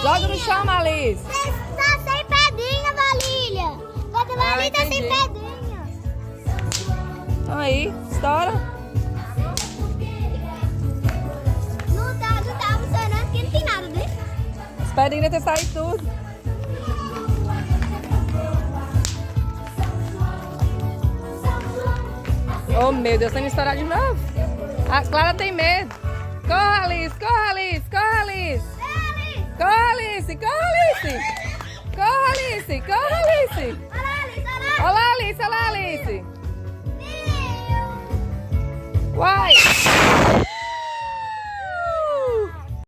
Joga no chão, Alice. Tá sem pedrinha, Valília. Quando a Valília tá sem pedrinha. Aí, estoura. Não tá funcionando porque não tem nada, né? As pedrinhas ter saído tudo. Oh, meu Deus, tem que estourar de novo. A Clara tem medo. Corre, Alice, corre, Alice, corre, Alice. Corre, Alice, corre, Alice. Corre, Alice, corre, Alice. Olha lá, Alice, olha lá. Olha lá, Alice, olha lá, Alice. Uai.